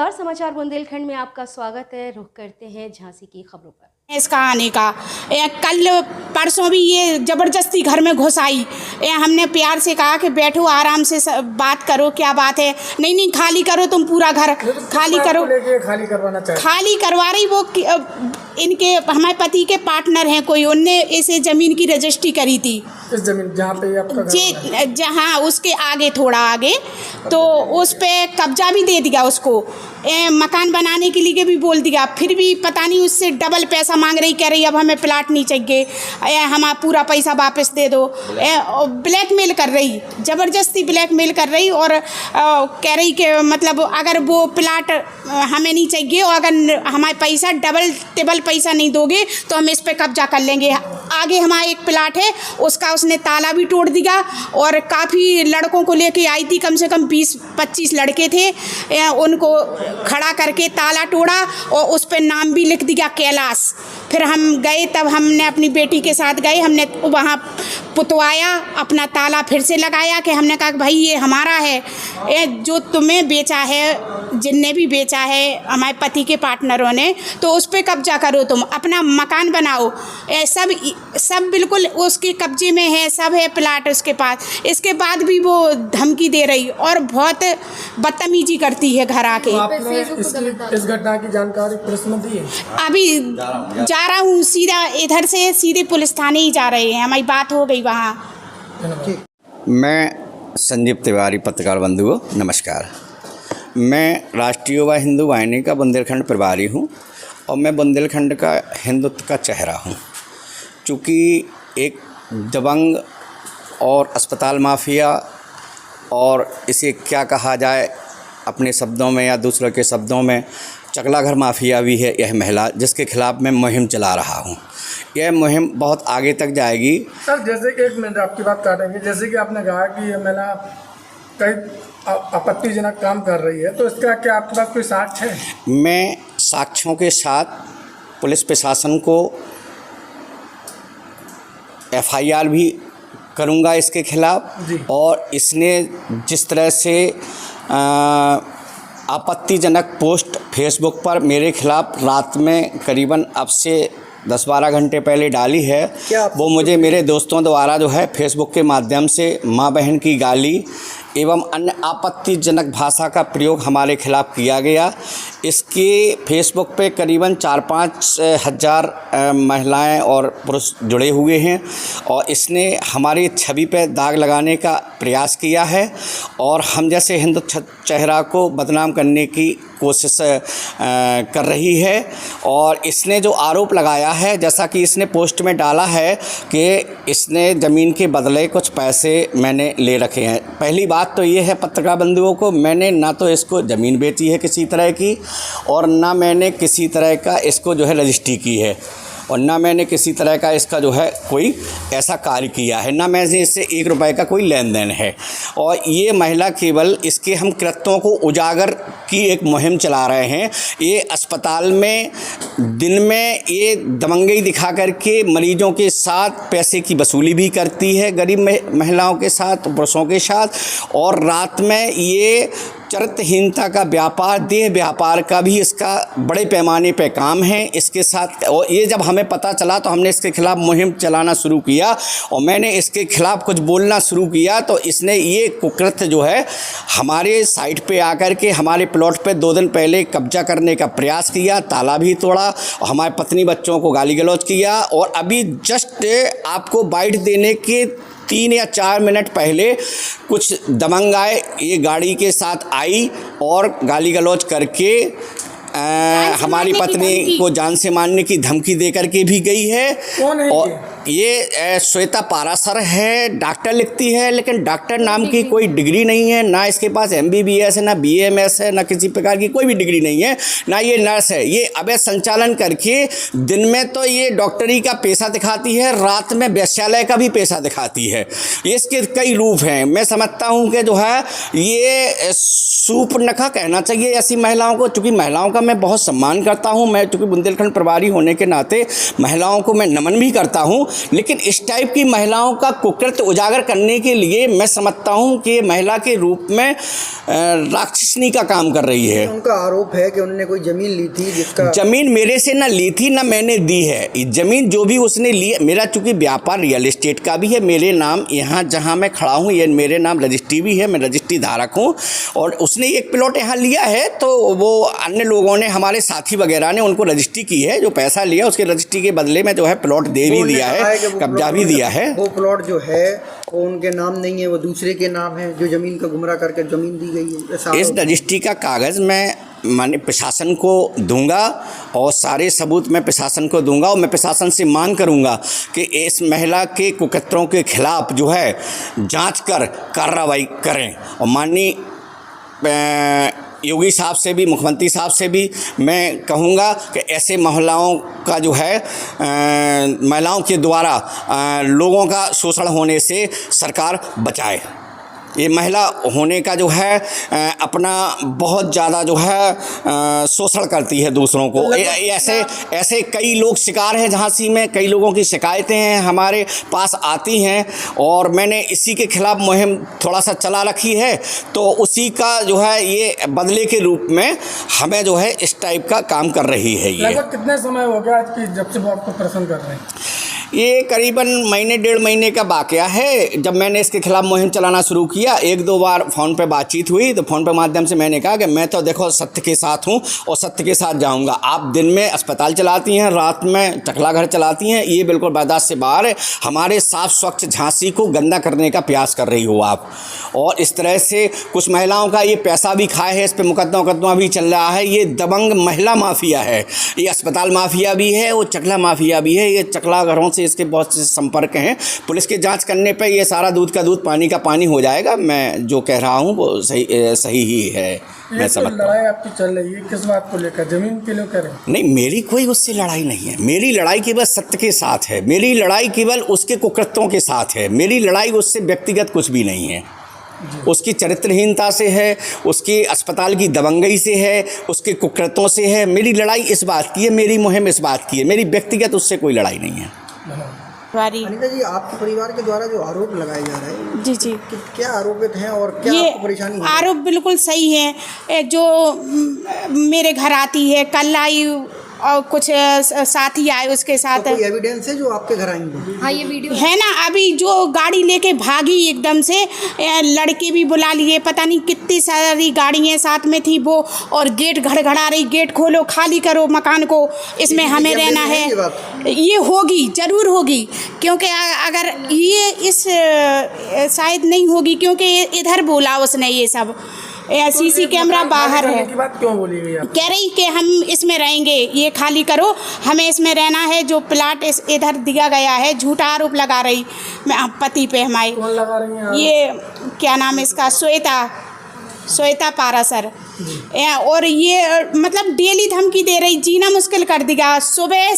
नमस्कार, समाचार बुंदेलखंड में आपका स्वागत है। रुख करते हैं झांसी की खबरों पर। इसका आने का कल परसों भी ये ज़बरदस्ती घर में घुस आई। हमने प्यार से कहा कि बैठो आराम से बात करो, क्या बात है। नहीं खाली करो, तुम पूरा घर खाली करो। खाली करवाना चाहिए। खाली करवा रही वो इनके हमारे पति के पार्टनर हैं कोई, उनने इसे ज़मीन की रजिस्ट्री करी थी। इस जमीन जहाँ पे आपका जी जहाँ उसके आगे थोड़ा आगे, तो उस पे कब्जा भी दे दिया उसको। मकान बनाने के लिए भी बोल दिया, फिर भी पता नहीं उससे डबल पैसा मांग रही, कह रही अब हमें प्लाट नहीं चाहिए, हम पूरा पैसा वापस दे दो। ब्लैकमेल कर रही, ज़बरदस्ती ब्लैकमेल कर रही और कह रही कि मतलब अगर वो प्लाट हमें नहीं चाहिए और अगर हमारे पैसा डबल टिबल पैसा नहीं दोगे तो हम इस पे कब्जा कर लेंगे। आगे हमारा एक प्लाट है, उसका उसने ताला भी तोड़ दिया और काफ़ी लड़कों को लेके आई थी, कम से कम 20-25 लड़के थे, उनको खड़ा करके ताला तोड़ा और उस पर नाम भी लिख दिया कैलाश। फिर हम गए, तब हमने अपनी बेटी के साथ गए, हमने वहाँ पुतवाया, अपना ताला फिर से लगाया कि हमने कहा भाई ये हमारा है, ये जो तुम्हें बेचा है, जिनने भी बेचा है हमारे पति के पार्टनरों ने, तो उस पर कब्जा करो, तुम अपना मकान बनाओ। सब बिल्कुल उसके कब्जे में है, सब है प्लाट उसके पास। इसके बाद भी वो धमकी दे रही और बहुत बदतमीजी करती है घर आके। आपने इस घटना की जानकारी पुलिस में दी है? अभी जा रहा हूँ, सीधा इधर से सीधे पुलिस थाने ही जा रहे हैं, हमारी बात हो गई वहाँ। मैं संजीव तिवारी, पत्रकार बंधुओं नमस्कार। मैं राष्ट्रीय युवा हिंदू वाहिनी का बुंदेलखंड प्रभारी हूँ और मैं बुंदेलखंड का हिंदुत्व का चेहरा हूँ। चूँकि एक दबंग और अस्पताल माफिया, और इसे क्या कहा जाए अपने शब्दों में या दूसरों के शब्दों में, चकलाघर माफिया भी है यह महिला, जिसके खिलाफ़ मैं मुहिम चला रहा हूँ। यह मुहिम बहुत आगे तक जाएगी। सर, जैसे कि एक मिनट आपकी बात काटेंगे, जैसे कि आपने कहा कि ये महिला कई आपत्तिजनक काम कर रही है, तो इसका क्या आपके पास कोई साक्ष्य है? मैं साक्ष्यों के साथ पुलिस प्रशासन को FIR भी करूंगा इसके खिलाफ। और इसने जिस तरह से आपत्तिजनक पोस्ट फेसबुक पर मेरे खिलाफ रात में करीबन अब से 10-12 घंटे पहले डाली है, वो मुझे मेरे दोस्तों द्वारा जो है फेसबुक के माध्यम से माँ बहन की गाली एवं अन्य आपत्तिजनक भाषा का प्रयोग हमारे खिलाफ किया गया। इसके फेसबुक पे करीबन 4-5 हज़ार महिलाएं और पुरुष जुड़े हुए हैं और इसने हमारी छवि पे दाग लगाने का प्रयास किया है और हम जैसे हिंदू चेहरा को बदनाम करने की कोशिश कर रही है। और इसने जो आरोप लगाया है, जैसा कि इसने पोस्ट में डाला है कि इसने ज़मीन के बदले कुछ पैसे मैंने ले रखे हैं। पहली बात तो ये है पत्रकार बंधुओं को, मैंने ना तो इसको ज़मीन बेची है किसी तरह की, और ना मैंने किसी तरह का इसको जो है रजिस्ट्री की है, और ना मैंने किसी तरह का इसका जो है कोई ऐसा कार्य किया है, ना मैं इससे 1 रुपए का कोई लेन देन है। और ये महिला केवल इसके हम कृत्यों को उजागर की एक मुहिम चला रहे हैं। ये अस्पताल में दिन में ये दबंगई दिखा करके मरीजों के साथ पैसे की वसूली भी करती है, गरीब महिलाओं के साथ, पुरुषों के साथ, और रात में ये चरित्रहीनता का व्यापार, देह व्यापार का भी इसका बड़े पैमाने पे काम है इसके साथ। और ये जब हमें पता चला तो हमने इसके खिलाफ मुहिम चलाना शुरू किया और मैंने इसके खिलाफ कुछ बोलना शुरू किया, तो इसने ये कुकृत्य जो है हमारे साइट पे आकर के हमारे प्लॉट पे 2 दिन पहले कब्जा करने का प्रयास किया, ताला भी तोड़ा और हमारे पत्नी बच्चों को गाली गलौज किया। और अभी जस्ट आपको बाइट देने के 3 या 4 मिनट पहले कुछ दबंग आए, ये गाड़ी के साथ आई और गाली गलौज करके हमारी पत्नी को जान से मारने की धमकी दे करके भी गई है। कौन है और ये श्वेता पारासर है, डॉक्टर लिखती है, लेकिन डॉक्टर नाम की कोई डिग्री नहीं है, ना इसके पास MBBS है, ना BMS है, ना किसी प्रकार की कोई भी डिग्री नहीं है, ना ये नर्स है। ये अवैध संचालन करके दिन में तो ये डॉक्टरी का पैसा दिखाती है, रात में वेश्यालय का भी पैसा दिखाती है। इसके कई रूप हैं। मैं समझता हूँ कि जो है ये सूर्पनखा कहना चाहिए ऐसी महिलाओं को, चूँकि महिलाओं का मैं बहुत सम्मान करता हूँ। मैं चूँकि बुंदेलखंड प्रभारी होने के नाते महिलाओं को मैं नमन भी करता हूँ, लेकिन इस टाइप की महिलाओं का कुकृत्य उजागर करने के लिए मैं समझता हूँ कि महिला के रूप में राक्षसनी का काम कर रही है। उनका आरोप है कि उन्होंने कोई ज़मीन ली थी, जिसका ज़मीन मेरे से ना ली थी ना मैंने दी है। ज़मीन जो भी उसने ली, मेरा चूँकि व्यापार रियल एस्टेट का भी है, मेरे नाम यहाँ जहाँ मैं खड़ा हूँ ये मेरे नाम रजिस्ट्री भी है, मैं रजिस्ट्री धारक हूँ। और उसने एक प्लॉट यहाँ लिया है तो वो अन्य लोगों ने, हमारे साथी वगैरह ने उनको रजिस्ट्री की है। जो पैसा लिया उसके रजिस्ट्री के बदले में जो है प्लॉट दे भी दिया है, कब्जा भी दिया है। वो प्लॉट जो है वो उनके नाम नहीं है, वो दूसरे के नाम है, जो ज़मीन का गुमराह करके ज़मीन दी गई है। इस रजिस्ट्री का कागज़ मैं माने प्रशासन को दूंगा और सारे सबूत मैं प्रशासन को दूंगा। और मैं प्रशासन से मांग करूंगा कि इस महिला के कुकर्तों के खिलाफ जो है जांच कर कार्रवाई करें। और माननीय योगी साहब से भी, मुख्यमंत्री साहब से भी मैं कहूँगा कि ऐसे महिलाओं का जो है महिलाओं के द्वारा लोगों का शोषण होने से सरकार बचाए। ये महिला होने का जो है अपना बहुत ज़्यादा जो है शोषण करती है दूसरों को। ऐसे कई लोग शिकार हैं झांसी में, कई लोगों की शिकायतें हैं हमारे पास आती हैं और मैंने इसी के खिलाफ मुहिम थोड़ा सा चला रखी है। तो उसी का जो है ये बदले के रूप में हमें जो है इस टाइप का काम कर रही है। ये लगभग कितने समय हो गया आज की जब से वो आपको परेशान कर रहे हैं? ये करीबन महीने डेढ़ महीने का वाकया है। जब मैंने इसके खिलाफ मुहिम चलाना शुरू किया, एक दो बार फ़ोन पे बातचीत हुई तो फ़ोन पे माध्यम से मैंने कहा कि मैं तो देखो सत्य के साथ हूँ और सत्य के साथ जाऊँगा। आप दिन में अस्पताल चलाती हैं, रात में टकला घर चलाती हैं, ये बिल्कुल बर्दाश्त से बाहर है। हमारे साफ स्वच्छ झांसी को गंदा करने का प्रयास कर रही हो आप। और इस तरह से कुछ महिलाओं का ये पैसा भी खाए है, इस पर मुकदमा भी चल रहा है। ये दबंग महिला माफिया है, ये अस्पताल माफिया भी है, वो चकला माफिया भी है। ये चकला घरों से इसके बहुत से संपर्क हैं। पुलिस के जांच करने पे ये सारा दूध का दूध पानी का पानी हो जाएगा। मैं जो कह रहा हूँ वो सही ही है। मैं समझता हूँ। लड़ाई आपकी चल रही है किस बात को लेकर? जमीन के लिए करें? नहीं, मेरी कोई उससे लड़ाई नहीं है। मेरी लड़ाई केवल सत्य के साथ है। मेरी लड़ाई केवल उसके कुकृत्यों के साथ है। मेरी लड़ाई उससे व्यक्तिगत कुछ भी नहीं है। उसकी चरित्रहीनता से है, उसकी अस्पताल की दबंगई से है, उसके कुकृत्यों से है। मेरी लड़ाई इस बात की है, मेरी मुहिम इस बात की है। मेरी व्यक्तिगत उससे कोई लड़ाई नहीं है। अनीता जी, आपके परिवार के द्वारा जो आरोप लगाए जा रहे हैं, जी जी, क्या आरोपित हैं और क्या ये आपको परेशानी है? आरोप बिल्कुल सही है। जो मेरे घर आती है, कल आई और कुछ साथी आए उसके साथ। तो कोई एविडेंस है जो आपके घर आएंगे? हाँ, ये वीडियो है ना। अभी जो गाड़ी लेके भागी एकदम से, लड़के भी बुला लिए, पता नहीं कितनी सारी गाड़ियाँ साथ में थी वो, और गेट घड़घड़ा रही, गेट खोलो, खाली करो मकान को, इसमें हमें रहना है। ये होगी, ज़रूर होगी, क्योंकि अगर ये इस शायद नहीं होगी, क्योंकि इधर बोला उसने ये सब। सीसी कैमरा बाहर है। की बात क्यों बोली गई? कह रही कि हम इसमें रहेंगे, ये खाली करो, हमें इसमें रहना है। जो प्लाट इधर दिया गया है, झूठा आरोप लगा रही मैं पति पे हमारे। कौन लगा रही हैं? ये क्या नाम है इसका, श्वेता पारासर। और ये मतलब डेली धमकी दे रही, जीना मुश्किल कर दिया। सुबह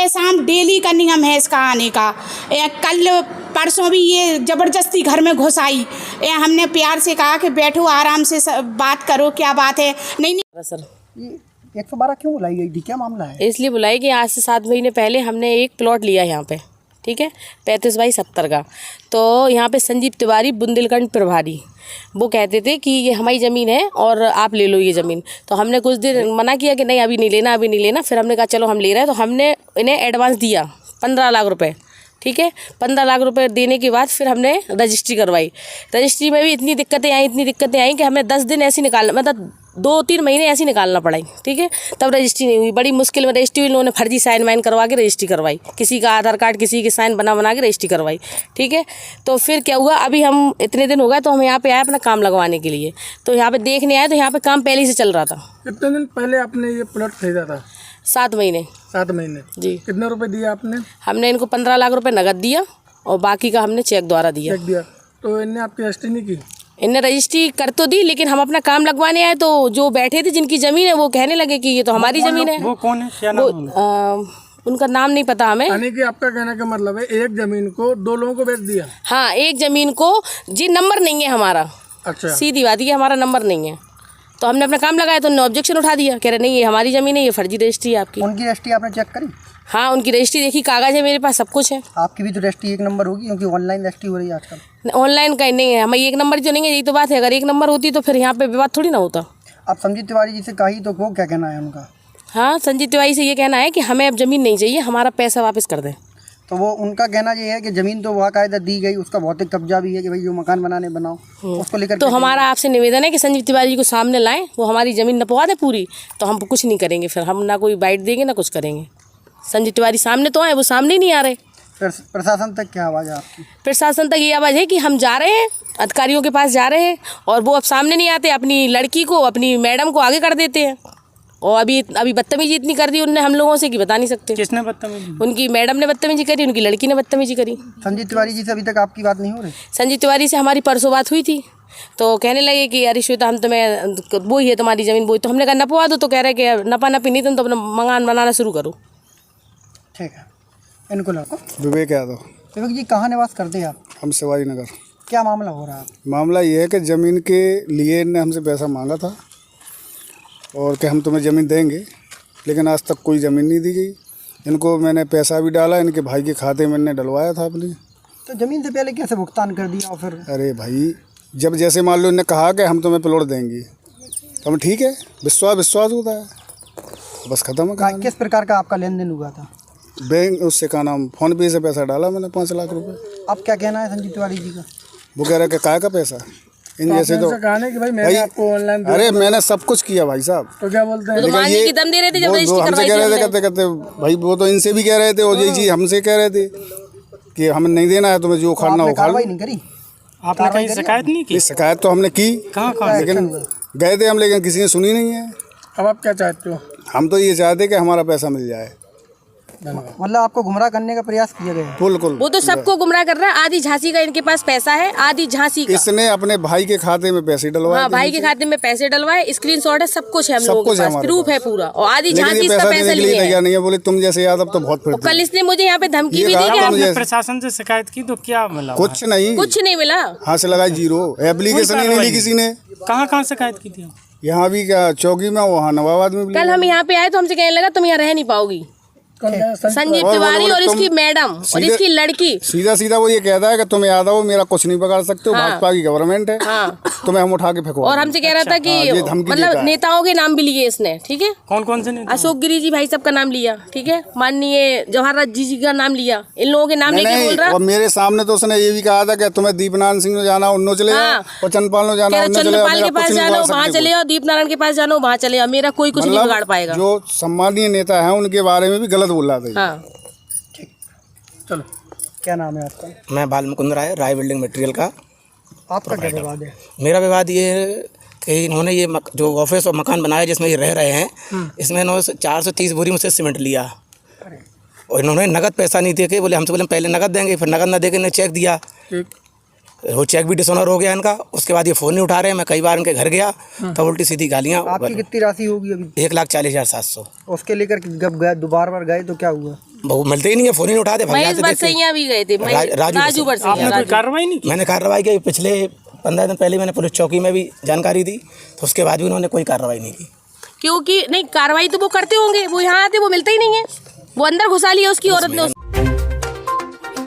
शाम डेली का नियम है इसका आने का। कल परसों भी ये ज़बरदस्ती घर में घुस आई। हमने प्यार से कहा कि बैठो आराम से बात करो, क्या बात है। नहीं सर, 112 क्यों बुलाई गई थी, क्या मामला है? इसलिए बुलाई कि आज से 7 महीने पहले हमने एक प्लॉट लिया यहाँ पे, ठीक है, 35/70 का। तो यहाँ पे संजीव तिवारी बुंदेलखंड प्रभारी वो कहते थे कि ये हमारी ज़मीन है और आप ले लो ये ज़मीन। तो हमने कुछ दिन मना किया कि नहीं अभी नहीं लेना। फिर हमने कहा चलो हम ले रहे हैं। तो हमने इन्हें एडवांस दिया 15 लाख रुपए, ठीक है। 15 लाख रुपए देने के बाद फिर हमने रजिस्ट्री करवाई। रजिस्ट्री में भी इतनी दिक्कतें आई कि हमें 10 दिन ऐसे निकालना, मतलब 2-3 महीने ऐसे निकालना पड़ाई, ठीक है। तब रजिस्ट्री नहीं हुई। बड़ी मुश्किल में रजिस्ट्री इन्होंने फर्जी साइन वाइन करवा के रजिस्ट्री करवाई, किसी का आधार कार्ड किसी के साइन बना के रजिस्ट्री करवाई, ठीक है। तो फिर क्या हुआ, अभी हम इतने दिन हो गए तो हम यहाँ पे आए अपना काम लगवाने के लिए। तो यहाँ पे देखने आए तो यहाँ पे काम पहले से चल रहा था। कितने दिन पहले आपने ये प्लॉट खरीदा था? 7 महीने। 7 महीने जी। कितने रुपए दिए आपने? हमने इनको 15 लाख रुपए नगद दिया और बाकी का हमने चेक द्वारा दिया। चेक दिया? तो इनने आपकी रजिस्ट्री नहीं की? इनने रजिस्ट्री कर तो दी, लेकिन हम अपना काम लगवाने आए तो जो बैठे थे जिनकी ज़मीन है वो कहने लगे कि ये तो हमारी ज़मीन है। वो कौन है, क्या नाम है? उनका नाम नहीं पता हमें। यानी कि आपका कहने का मतलब है एक जमीन को 2 लोगों को बेच दिया? हाँ, एक ज़मीन को जी नंबर नहीं है हमारा। अच्छा। सीधी बात है, हमारा नंबर नहीं है। तो हमने अपना काम लगाया तो उन्होंने ऑब्जेक्शन उठा दिया, कह रहे नहीं ये हमारी ज़मीन है, ये फर्जी रजिस्ट्री है आपकी। उनकी रजिस्ट्री आपने चेक करी? हाँ, उनकी रजिस्ट्री देखी, कागज़ है मेरे पास, सब कुछ है। आपकी भी तो रजिस्ट्री 1 नंबर होगी, क्योंकि ऑनलाइन रजिस्ट्री हो रही है आजकल। ऑनलाइन कहीं नहीं है, हमारी 1 नंबर जो नहीं है, यही तो बात है। अगर 1 नंबर होती तो फिर यहाँ पे विवाद थोड़ी ना होता। आप संजीव तिवारी जी से कही तो वो क्या कहना है उनका? हाँ, संजीव तिवारी से ये कहना है कि हमें अब ज़मीन नहीं चाहिए, हमारा पैसा वापस कर दें। तो वो उनका कहना ये है कि ज़मीन तो बाकायदा दी गई, उसका भौतिक कब्जा भी है कि भाई जो मकान बनाने बनाओ, उसको लेकर तो हमारा आपसे निवेदन है कि संजीव तिवारी जी को सामने लाएं, वो हमारी ज़मीन नपवा दें पूरी, तो हम कुछ नहीं करेंगे, फिर हम ना कोई बाइट देंगे ना कुछ करेंगे। संजीव तिवारी सामने तो आए, वो सामने ही नहीं आ रहे। फिर प्रशासन तक क्या आवाज़ है आपकी? प्रशासन तक ये आवाज़ है कि हम जा रहे हैं, अधिकारियों के पास जा रहे हैं, और वो अब सामने नहीं आते, अपनी लड़की को, अपनी मैडम को आगे कर देते हैं। और अभी बदतमीजी इतनी कर दी उनने हम लोगों से कि बता नहीं सकते। किसने बदतमीजी? उनकी मैडम ने बदतमीजी करी, उनकी लड़की ने बदतमीजी करी। संजीव तिवारी जी से अभी तक आपकी बात नहीं हो रही? संजीव तिवारी से हमारी परसों बात हुई थी, तो कहने लगे कि अरे श्वेता हम तुम्हें वो ही है तुम्हारी ज़मीन, वो ही। तो हमने कहा नपवा दो, तो कह रहे कि नपा नपी नहीं, तुम तो अपना मकान बनाना शुरू करो। ठीक है, इनको लो। विवेक यादव। विवेक जी, कहाँ निवास करते हैं आप? हम शिवाजी नगर। क्या मामला हो रहा है? मामला ये है कि ज़मीन के लिए इनने हमसे पैसा मांगा था और कि हम तुम्हें ज़मीन देंगे, लेकिन आज तक कोई ज़मीन नहीं दी गई। इनको मैंने पैसा भी डाला, इनके भाई के खाते में मैंने डलवाया था अपनी। तो ज़मीन से पहले कैसे भुगतान कर दिया? और फिर अरे भाई, जब जैसे मान लो इन्हें कहा कि हम तुम्हें प्लॉट देंगे, तो हम ठीक है, विश्वास होता है, बस ख़त्म है कहानी। किस प्रकार का आपका लेन देन हुआ था? बैंक उससे का नाम फ़ोन पे से पैसा डाला मैंने 5 लाख रुपए। अब क्या कहना है संजीव तिवारी जी का? वो कह रहे कि काय का पैसा, इन जैसे तो कहा कि भाई मैंने आपको ऑनलाइन अरे मैंने सब कुछ किया भाई साहब। तो क्या बोलते हैं? तो मानने की दम दे रहे थे जब वो रजिस्ट्री हमसे करवाई कह थी रहे थे, हमने। कहते भाई वो तो इनसे भी कह रहे थे और यही चीज़ हमसे कह रहे थे कि हमें नहीं देना है, तुम्हें जो उखाड़ना आपने उखाड़ लो। कार्रवाई नहीं करी? आपने कहीं शिकायत नहीं की? इस शिकायत तो हमने की, कहाँ लेकिन गए थे हम, लेकिन किसी ने सुनी नहीं है। अब आप क्या चाहते हो? हम तो ये चाहते कि हमारा पैसा मिल जाए। मतलब आपको गुमराह करने का प्रयास किया गया है? बिल्कुल। वो तो सबको गुमराह कर रहा है। आधी झांसी का इनके पास पैसा है, आधी झांसी का। इसने अपने भाई के खाते में पैसे डलवाए। हाँ, भाई के खाते में पैसे डलवाए, स्क्रीनशॉट है, सब कुछ है हम लोगों के पास, प्रूफ है पूरा। और आधी झांसी इसका पैसा लिए है। नहीं है, बोले तुम जैसे यादव तो बहुत फिरते। कल इसने मुझे यहाँ पे धमकी भी दी कि आपने प्रशासन से शिकायत की तो क्या मिला? कुछ नहीं मिला। हाथ से लगाई 0, एप्लीकेशन ही नहीं ली किसी ने। कहाँ शिकायत की थी? यहाँ भी क्या चौकी में, वहाँ नवाबाद में भी। कल हम यहाँ पे आए तो हमसे कहने लगा तुम यहाँ रह नहीं पाओगी। संजीव तिवारी और इसकी मैडम और इसकी लड़की सीधा वो ये कहता है कि तुम यादव हो, मेरा कुछ नहीं बिगाड़ सकते हो, भाजपा की गवर्नमेंट है, तुम्हें हम उठा के फेंको। और हमसे कह रहा था कि मतलब नेताओं के नाम भी लिए इसने, ठीक है। कौन से नेता? अशोक गिरी जी भाई सब का नाम लिया, ठीक है। माननीय जवाहर जी का नाम लिया, इन लोगों के नाम लेके बोल रहा। और मेरे सामने तो उसने ये भी कहा था कि तुम्हें दीपनारायण सिंह ने जाना उन्नो चले जाओ, और चंद्रपाल ने जाना उन्नो चले जाओ, चंद्रपाल के पास जाना वहाँ चले जाओ, दीपनारायण के पास जाना वहाँ चले जाओ, मेरा कोई कुछ नहीं बिगाड़ पाएगा। जो सम्मानीय नेता है उनके बारे में भी गलत बोल रहा था। हाँ, चलो, क्या नाम है आपका? मैं बाल मुकुंद राय बिल्डिंग मटेरियल का। आपका क्या विवाद है? मेरा विवाद ये है कि इन्होंने ये जो ऑफिस और मकान बनाया जिसमें ये रह रहे हैं, इसमें इन्होंने 430 बोरी मुझसे सीमेंट लिया और इन्होंने नगद पैसा नहीं दे के बोले हमसे, बोले पहले नगद देंगे, फिर नगद ना दे के इन्हें चेक दिया। वो चेक भी डिसऑनर हो गया इनका। उसके बाद ये फ़ोन नहीं उठा रहे। मैं कई बार इनके घर गया तो उल्टी सीधी गालियाँ। आपकी कितनी राशि होगी अभी? 1,40,700। उसके लेकर जब गए दोबारा बार गए तो क्या हुआ? वो मिलते ही नहीं है, फ़ोन ही नहीं उठाते। महेश बरसैया भी गए थे, राजू बरसैया। आपने कोई कार्रवाई नहीं की? मैंने कार्रवाई की, पिछले 15 दिन पहले मैंने पुलिस चौकी में भी जानकारी दी, तो उसके बाद भी उन्होंने कोई कार्रवाई नहीं की। क्योंकि नहीं, कार्रवाई तो वो करते होंगे, वो यहाँ आते वो मिलते ही नहीं है, वो अंदर घुसा लिया उसकी औरत ने।